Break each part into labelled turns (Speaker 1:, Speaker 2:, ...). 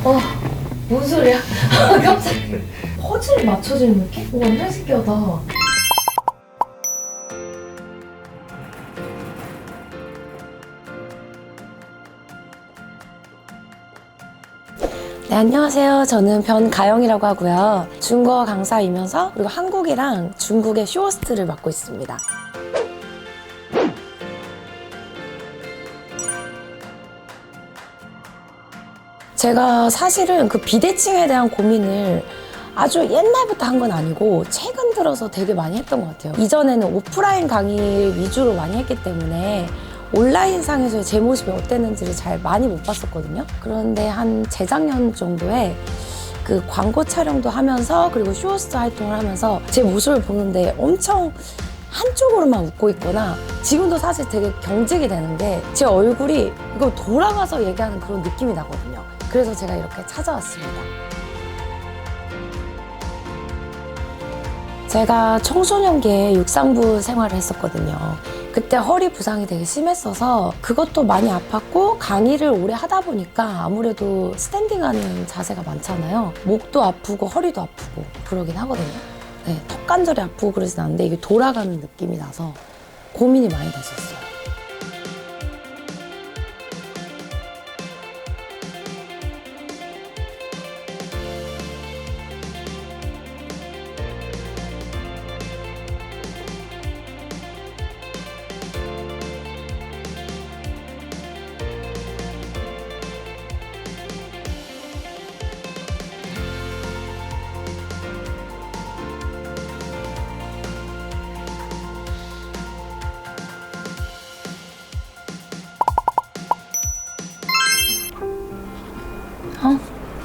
Speaker 1: 어, 뭔 소리야? 깜짝이야. 퍼즐이 맞춰지는 느낌? 오, 완전 신기하다. 네, 안녕하세요. 저는 변가영이라고 하고요. 중국어 강사이면서 그리고 한국이랑 중국의 쇼호스트를 맡고 있습니다. 제가 사실은 그 비대칭에 대한 고민을 아주 옛날부터 한 건 아니고 최근 들어서 되게 많이 했던 것 같아요. 이전에는 오프라인 강의를 위주로 많이 했기 때문에 온라인상에서의 제 모습이 어땠는지를 잘 많이 못 봤었거든요. 그런데 한 재작년 정도에 그 광고 촬영도 하면서 그리고 쇼호스트 활동을 하면서 제 모습을 보는데 엄청 한쪽으로만 웃고 있거나 지금도 사실 되게 경직이 되는 게 제 얼굴이 이걸 돌아가서 얘기하는 그런 느낌이 나거든요. 그래서 제가 이렇게 찾아왔습니다. 제가 청소년기에 육상부 생활을 했었거든요. 그때 허리 부상이 되게 심했어서 그것도 많이 아팠고 강의를 오래 하다 보니까 아무래도 스탠딩하는 자세가 많잖아요. 목도 아프고 허리도 아프고 그러긴 하거든요. 네, 턱 관절이 아프고 그러진 않는데 이게 돌아가는 느낌이 나서 고민이 많이 됐었어요.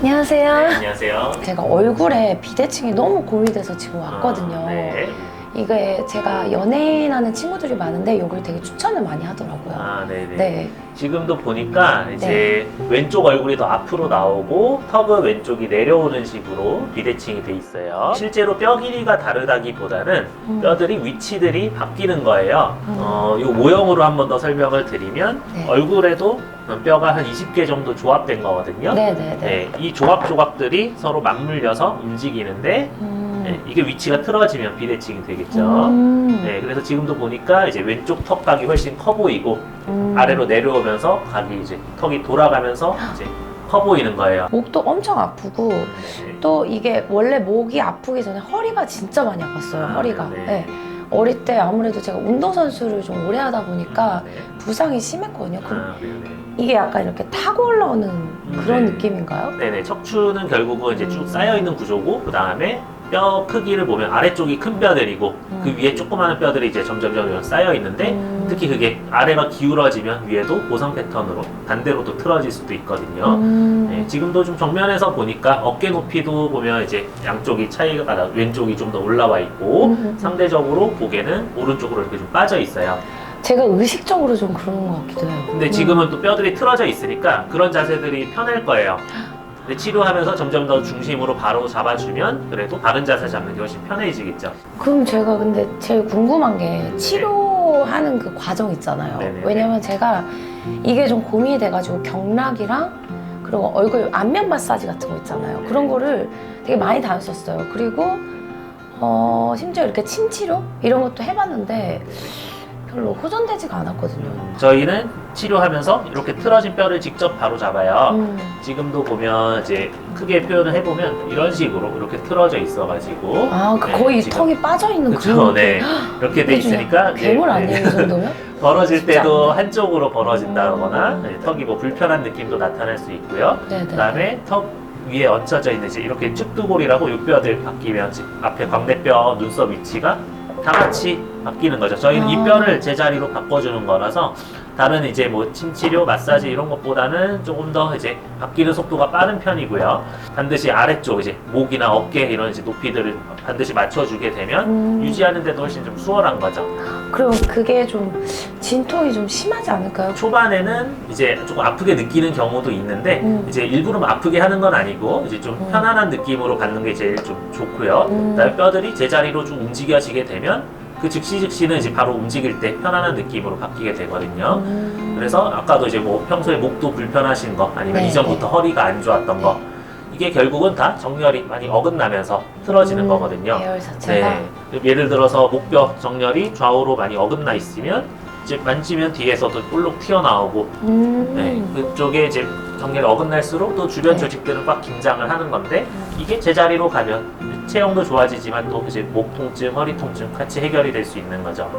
Speaker 1: 안녕하세요.
Speaker 2: 네, 안녕하세요.
Speaker 1: 제가 얼굴에 비대칭이 너무 고민이 돼서 지금 왔거든요.
Speaker 2: 네.
Speaker 1: 이게 제가 연예인 하는 친구들이 많은데 이걸 되게 추천을 많이 하더라고요.
Speaker 2: 네네.
Speaker 1: 네.
Speaker 2: 지금도 보니까 이제 왼쪽 얼굴이 더 앞으로 나오고 턱은 왼쪽이 내려오는 식으로 비대칭이 돼 있어요. 실제로 뼈 길이가 다르다기보다는 뼈들이 위치들이 바뀌는 거예요. 이 모형으로 한 번 더 설명을 드리면
Speaker 1: 네.
Speaker 2: 얼굴에도 뼈가 한 20개 정도 조합된 거거든요.
Speaker 1: 네네네.
Speaker 2: 네, 이 조각조각들이 서로 맞물려서 움직이는데 네, 이게 위치가 틀어지면 비대칭이 되겠죠. 네, 그래서 지금도 보니까 이제 왼쪽 턱각이 훨씬 커 보이고 아래로 내려오면서 각이 이제 턱이 돌아가면서 이제 커 보이는 거예요.
Speaker 1: 목도 엄청 아프고
Speaker 2: 네.
Speaker 1: 또 이게 원래 목이 아프기 전에 허리가 진짜 많이 아팠어요. 허리가.
Speaker 2: 네.
Speaker 1: 네. 어릴 때 아무래도 제가 운동선수를 좀 오래 하다 보니까
Speaker 2: 네.
Speaker 1: 부상이 심했거든요. 그럼
Speaker 2: 네네.
Speaker 1: 이게 약간 이렇게 타고 올라오는 그런
Speaker 2: 네.
Speaker 1: 느낌인가요?
Speaker 2: 네네. 척추는 결국은 이제 쭉 쌓여 있는 구조고 그 다음에 뼈 크기를 보면 아래쪽이 큰 뼈들이고 그 위에 조그마한 뼈들이 이제 점점 쌓여 있는데 특히 그게 아래가 기울어지면 위에도 보상 패턴으로 반대로 또 틀어질 수도 있거든요. 네, 지금도 좀 정면에서 보니까 어깨 높이도 보면 이제 양쪽이 차이가 나 왼쪽이 좀 더 올라와 있고 상대적으로 고개는 오른쪽으로 이렇게 좀 빠져 있어요.
Speaker 1: 제가 의식적으로 좀 그런 것 같기도 해요.
Speaker 2: 근데 지금은 또 뼈들이 틀어져 있으니까 그런 자세들이 편할 거예요. 근데 치료하면서 점점 더 중심으로 바로 잡아주면 그래도 바른 자세 잡는 게 훨씬 편해지겠죠.
Speaker 1: 그럼 제가 근데 제일 궁금한 게 치료하는 그 과정 있잖아요.
Speaker 2: 네네네.
Speaker 1: 왜냐면 제가 이게 좀 고민이 돼가지고 경락이랑 그리고 얼굴 안면 마사지 같은 거 있잖아요. 그런 거를 되게 많이 다녔었어요. 그리고 심지어 이렇게 침 치료 이런 것도 해봤는데 별로 호전되지가 않았거든요.
Speaker 2: 저희는 치료하면서 이렇게 틀어진 뼈를 직접 바로 잡아요. 지금도 보면 이제 크게 표현을 해보면 이런 식으로 이렇게 틀어져 있어가지고
Speaker 1: 거의
Speaker 2: 지금
Speaker 1: 턱이 빠져있는
Speaker 2: 그쵸,
Speaker 1: 그런
Speaker 2: 네. 이렇게 돼 있으니까
Speaker 1: 괴물
Speaker 2: 네,
Speaker 1: 아니에요, 이 정도면?
Speaker 2: 벌어질
Speaker 1: 쉽지
Speaker 2: 때도
Speaker 1: 않네.
Speaker 2: 한쪽으로 벌어진다거나 턱이 뭐 불편한 느낌도 나타날 수 있고요.
Speaker 1: 네네.
Speaker 2: 그 다음에 턱 위에 얹혀져 있는 이제 이렇게 쭉두골이라고 이 뼈들 바뀌면 앞에 광대뼈, 눈썹 위치가 다 같이 바뀌는 거죠. 저희는 이 뼈를 제자리로 바꿔주는 거라서 다른 이제 뭐 침치료, 마사지 이런 것보다는 조금 더 이제 바뀌는 속도가 빠른 편이고요. 반드시 아래쪽 이제 목이나 어깨 이런 이제 높이들을 반드시 맞춰주게 되면 유지하는 데도 훨씬 좀 수월한 거죠.
Speaker 1: 그럼 그게 좀 진통이 좀 심하지 않을까요?
Speaker 2: 초반에는 이제 조금 아프게 느끼는 경우도 있는데 이제 일부러 아프게 하는 건 아니고 이제 좀 편안한 느낌으로 갖는 게 제일 좀 좋고요. 그다음에 뼈들이 제자리로 좀 움직여지게 되면 그 즉시는 이제 바로 움직일 때 편안한 느낌으로 바뀌게 되거든요. 그래서 아까도 이제 뭐 평소에 목도 불편하신 거 아니면
Speaker 1: 네,
Speaker 2: 이전부터 허리가 안 좋았던 거 이게 결국은 다 정렬이 많이 어긋나면서 틀어지는 거거든요.
Speaker 1: 배열 자체가.
Speaker 2: 네. 예를 들어서 목뼈 정렬이 좌우로 많이 어긋나 있으면 이제 만지면 뒤에서도 볼록 튀어나오고 네. 그쪽에 이제 정렬이 어긋날수록 또 주변
Speaker 1: 네.
Speaker 2: 조직들은 꽉 긴장을 하는 건데 이게 제자리로 가면 체형도 좋아지지만 또 이제 목 통증, 허리 통증 같이 해결이 될 수 있는 거죠.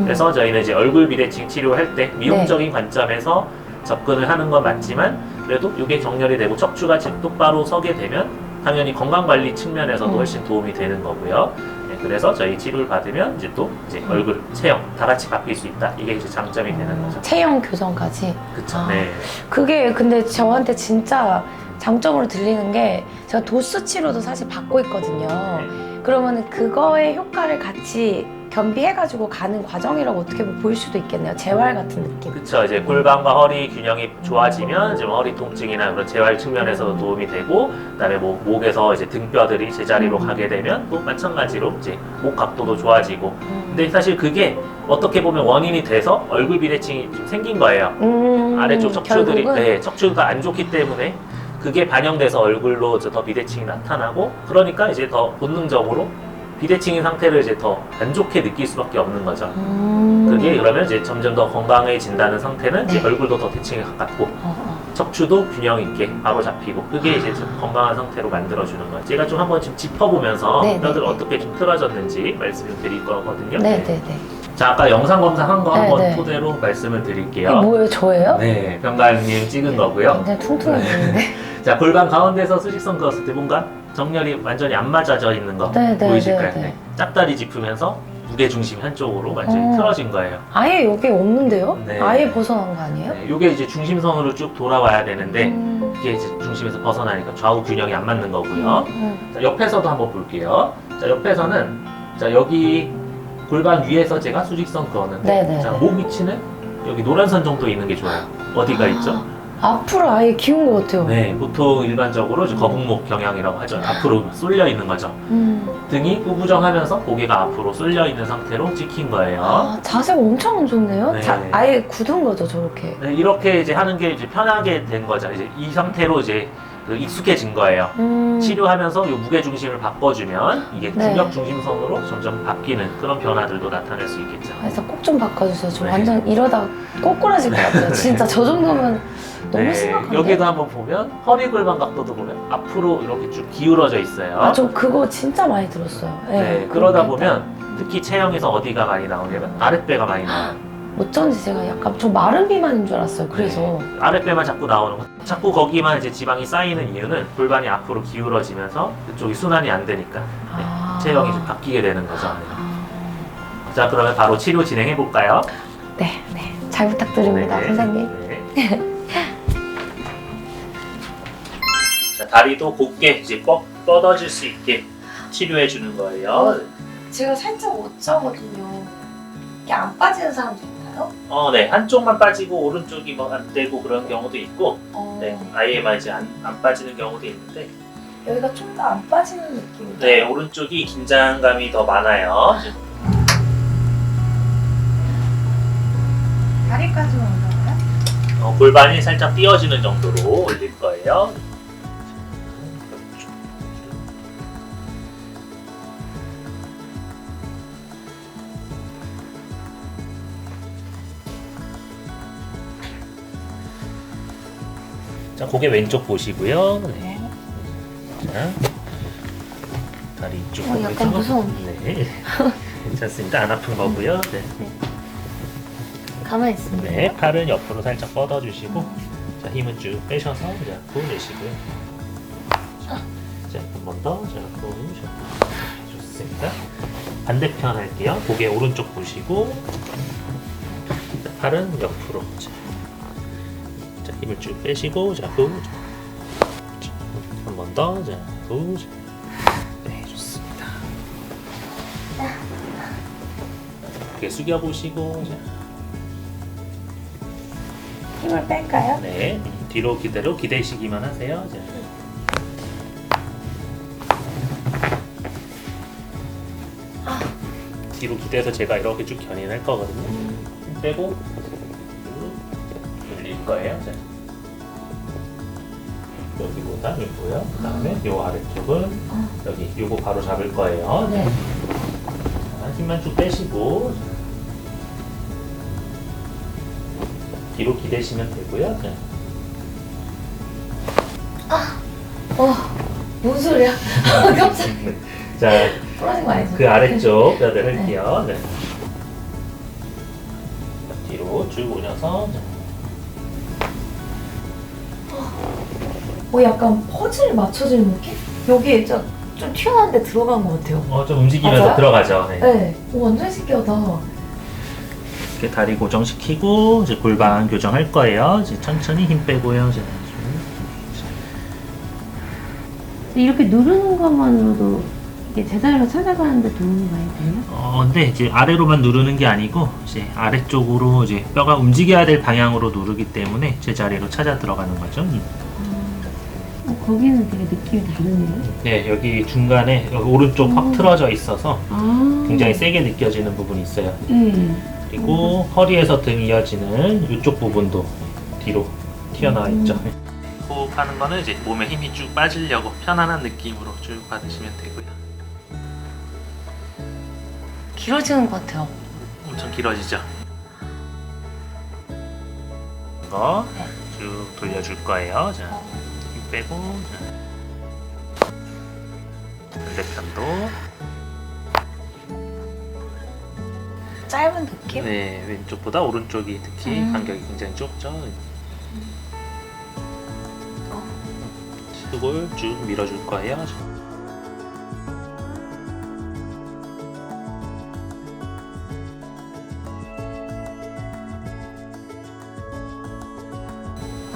Speaker 2: 그래서 저희는 이제 얼굴 비대칭 치료할 때 미용적인 관점에서 접근을 하는 건 맞지만 그래도 이게 정렬이 되고 척추가 똑바로 서게 되면 당연히 건강관리 측면에서도 훨씬 도움이 되는 거고요. 네, 그래서 저희 치료를 받으면 이제 또 이제 얼굴, 체형 다 같이 바뀔 수 있다. 이게 이제 장점이 되는 거죠.
Speaker 1: 체형 교정까지.
Speaker 2: 그쵸.
Speaker 1: 아.
Speaker 2: 네.
Speaker 1: 그게 근데 저한테 진짜 장점으로 들리는 게 제가 도수 치료도 사실 받고 있거든요. 그러면 그거의 효과를 같이 겸비해가지고 가는 과정이라고 어떻게 보일 수도 있겠네요. 재활 같은 느낌.
Speaker 2: 그쵸. 이제 골반과 허리 균형이 좋아지면 이제 허리 통증이나 그런 재활 측면에서도 도움이 되고, 그다음에 뭐 목에서 이제 등뼈들이 제자리로 가게 되면 또 마찬가지로 이제 목 각도도 좋아지고. 근데 사실 그게 어떻게 보면 원인이 돼서 얼굴 비대칭이 좀 생긴 거예요. 아래쪽 척추들이
Speaker 1: 결국은?
Speaker 2: 척추가 안 좋기 때문에 그게 반영돼서 얼굴로 더 비대칭이 나타나고, 그러니까 이제 더 본능적으로 비대칭인 상태를 이제 더 안 좋게 느낄 수밖에 없는 거죠. 그게 그러면 이제 점점 더 건강해진다는 상태는 이제 얼굴도 더 대칭에 가깝고 척추도 균형 있게 바로 잡히고, 그게 이제 좀 건강한 상태로 만들어주는 거예요. 제가 좀 한번 좀 짚어보면서 뼈들 어떻게 좀 틀어졌는지 말씀을 드릴 거거든요.
Speaker 1: 네네네.
Speaker 2: 자, 아까 영상 검사한 거 한번
Speaker 1: 네네.
Speaker 2: 토대로 말씀을 드릴게요.
Speaker 1: 이게 뭐예요? 저예요?
Speaker 2: 네, 병가님 찍은 거고요.
Speaker 1: 굉장히 퉁퉁해 보이는데.
Speaker 2: 자, 골반 가운데서 수직선 그었을 때 뭔가 정렬이 완전히 안 맞아져 있는 거 보이실까요? 네. 짝다리 짚으면서 무게 중심이 한쪽으로 완전히 틀어진 거예요.
Speaker 1: 아예 여기 없는데요?
Speaker 2: 네.
Speaker 1: 아예 벗어난 거 아니에요?
Speaker 2: 네, 이게 이제 중심선으로 쭉 돌아와야 되는데 이게 이제 중심에서 벗어나니까 좌우 균형이 안 맞는 거고요. 자, 옆에서도 한번 볼게요. 자, 옆에서는 자, 여기 골반 위에서 제가 수직선 그었는데
Speaker 1: 네네.
Speaker 2: 자, 목 위치는 여기 노란 선 정도 있는 게 좋아요. 어디가 있죠?
Speaker 1: 앞으로 아예 기운 것 같아요.
Speaker 2: 네, 보통 일반적으로 이제 거북목 경향이라고 하죠. 앞으로 쏠려 있는 거죠. 등이 구부정하면서 고개가 앞으로 쏠려 있는 상태로 찍힌 거예요.
Speaker 1: 아, 자세가 엄청 안 좋네요.
Speaker 2: 네.
Speaker 1: 아예 굳은 거죠, 저렇게.
Speaker 2: 네, 이렇게 이제 하는 게 이제 편하게 된 거죠. 이제 이 상태로 이제 그 익숙해진 거예요. 치료하면서 이 무게 중심을 바꿔주면 이게
Speaker 1: 네.
Speaker 2: 근력 중심선으로 점점 바뀌는 그런 변화들도 나타날 수 있겠죠.
Speaker 1: 그래서 꼭 좀 바꿔주세요. 저
Speaker 2: 네.
Speaker 1: 완전 이러다 꼬꾸라질 것 같아요. 진짜 저 정도면 너무 심각한데.
Speaker 2: 여기도 한번 보면 허리 골반 각도도 보면 앞으로 이렇게 쭉 기울어져 있어요.
Speaker 1: 아, 저 그거 진짜 많이 들었어요.
Speaker 2: 네, 그러다 보면 특히 체형에서 어디가 많이 나오냐면 아랫배가 많이 나와요.
Speaker 1: 어쩐지 제가 약간 좀 마른 비만인 줄 알았어요. 그래서.
Speaker 2: 네, 아랫배만 자꾸 나오는 거. 자꾸 거기만 이제 지방이 쌓이는 이유는 골반이 앞으로 기울어지면서 그쪽이 순환이 안 되니까 네,
Speaker 1: 아.
Speaker 2: 체형이 좀 바뀌게 되는 거죠. 자, 그러면 바로 치료 진행해 볼까요?
Speaker 1: 네, 네. 잘 부탁드립니다, 선생님.
Speaker 2: 네. 자, 다리도 곧게 이제 뻗어질 수 있게 치료해 주는 거예요.
Speaker 1: 제가 살짝 어쩌거든요. 이게 안 빠지는 사람도 있나요?
Speaker 2: 네, 한쪽만 빠지고 오른쪽이 뭐 안 되고 그런 경우도 있고, 네, 아예만 이제 안 빠지는 경우도 있는데,
Speaker 1: 여기가 좀 더 안 빠지는 느낌이에요.
Speaker 2: 네, 오른쪽이 긴장감이 더 많아요.
Speaker 1: 다리까지만 올라가요?
Speaker 2: 골반이 살짝 띄어지는 정도로 올릴 거예요. 자, 고개 왼쪽 보시고요. 네. 자, 다리 이쪽
Speaker 1: 약간
Speaker 2: 보이죠?
Speaker 1: 무서운데.
Speaker 2: 네. 괜찮습니다. 안 아픈 거고요. 네.
Speaker 1: 가만히 있습니다.
Speaker 2: 네, 팔은 옆으로 살짝 뻗어주시고, 자, 힘은 쭉 빼셔서, 자, 후 내쉬고요. 자, 한 번 더, 자, 후, 좋습니다. 반대편 할게요. 고개 오른쪽 보시고, 자, 팔은 옆으로, 자, 힘을 쭉 빼시고, 자, 후, 한 번 더, 자, 후, 네, 좋습니다. 고개 숙여 보시고, 자.
Speaker 1: 힘을 뺄까요?
Speaker 2: 네, 뒤로 그대로 기대시기만 하세요. 자. 뒤로 기대서 제가 이렇게 쭉 견인할 거거든요. 힘 빼고 길 거예요. 자. 여기보다 있고요. 그 다음에 요 아래쪽은 여기 요거 바로 잡을 거예요.
Speaker 1: 네.
Speaker 2: 자, 힘만 쭉 빼시고 뒤로 기대시면 되고요. 자.
Speaker 1: 뭔 소리야? 깜짝
Speaker 2: 자,
Speaker 1: 부러진 거 아니죠?
Speaker 2: 그 아래쪽 뼈들 할게요. 네. 뒤로 쭉 올려서
Speaker 1: 약간 퍼즐 맞춰지는 느낌? 여기 좀 튀어나온 데 들어간 것 같아요.
Speaker 2: 좀 움직이면서
Speaker 1: 맞아요?
Speaker 2: 들어가죠. 네.
Speaker 1: 네. 완전 신기하다.
Speaker 2: 이렇게 다리 고정시키고 이제 골반 교정할 거예요. 이제 천천히 힘 빼고요. 이제
Speaker 3: 이렇게 누르는 것만으로도 이게 제자리로 찾아가는데 도움이 많이 돼요?
Speaker 2: 근데 이제 아래로만 누르는 게 아니고 이제 아래쪽으로 이제 뼈가 움직여야 될 방향으로 누르기 때문에 제자리로 찾아 들어가는 거죠.
Speaker 3: 거기는 되게 느낌이 다르네요.
Speaker 2: 네, 여기 중간에 여기 오른쪽 확 틀어져 있어서 굉장히 세게 느껴지는 부분이 있어요. 그리고 허리에서 등 이어지는 이쪽 부분도 뒤로 튀어나와 있죠. 호흡하는 거는 이제 몸에 힘이 쭉 빠지려고 편안한 느낌으로 쭉 받으시면 되고요.
Speaker 1: 길어지는 것 같아요.
Speaker 2: 엄청 길어지죠? 이거 쭉 돌려줄 거예요. 자, 힘 빼고 자. 반대편도
Speaker 1: 짧은 느낌?
Speaker 2: 네, 왼쪽보다 오른쪽이 특히 간격이 굉장히 좁죠. 흙을 쭉 밀어줄 거예요.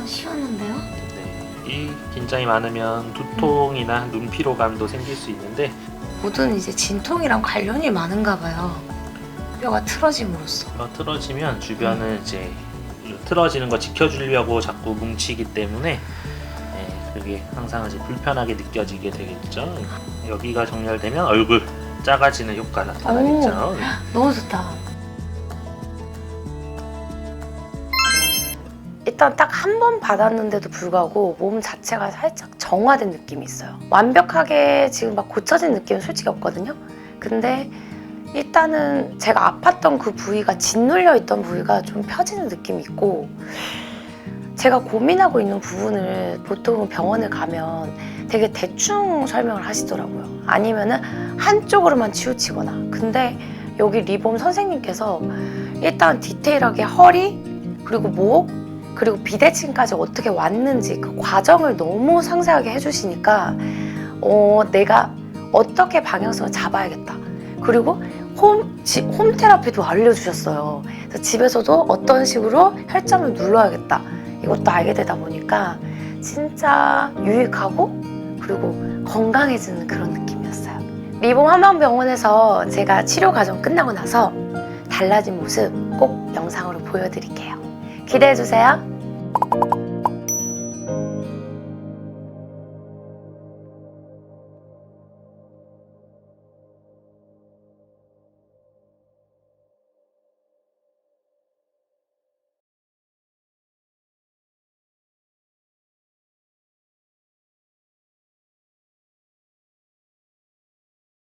Speaker 1: 시원한데요?
Speaker 2: 네, 이 긴장이 많으면 두통이나 눈 피로감도 생길 수 있는데
Speaker 1: 모든 이제 진통이랑 관련이 많은가 봐요. 뼈가 틀어짐으로써.
Speaker 2: 틀어지면 주변은 이제 틀어지는 거 지켜주려고 자꾸 뭉치기 때문에 그게 항상 이제 불편하게 느껴지게 되겠죠. 여기가 정렬되면 얼굴 작아지는 효과 나타나겠죠.
Speaker 1: 너무 좋다. 일단 딱 한 번 받았는데도 불구하고 몸 자체가 살짝 정화된 느낌이 있어요. 완벽하게 지금 막 고쳐진 느낌은 솔직히 없거든요. 근데 일단은 제가 아팠던 그 부위가 짓눌려 있던 부위가 좀 펴지는 느낌이 있고, 제가 고민하고 있는 부분을 보통 병원을 가면 되게 대충 설명을 하시더라고요. 아니면은 한쪽으로만 치우치거나. 근데 여기 리봄 선생님께서 일단 디테일하게 허리, 그리고 목, 그리고 비대칭까지 어떻게 왔는지 그 과정을 너무 상세하게 해주시니까 내가 어떻게 방향성을 잡아야겠다. 그리고 홈 테라피도 알려주셨어요. 그래서 집에서도 어떤 식으로 혈점을 눌러야겠다. 이것도 알게 되다 보니까 진짜 유익하고 그리고 건강해지는 그런 느낌이었어요. 리봄 한방병원에서 제가 치료 과정 끝나고 나서 달라진 모습 꼭 영상으로 보여드릴게요. 기대해주세요.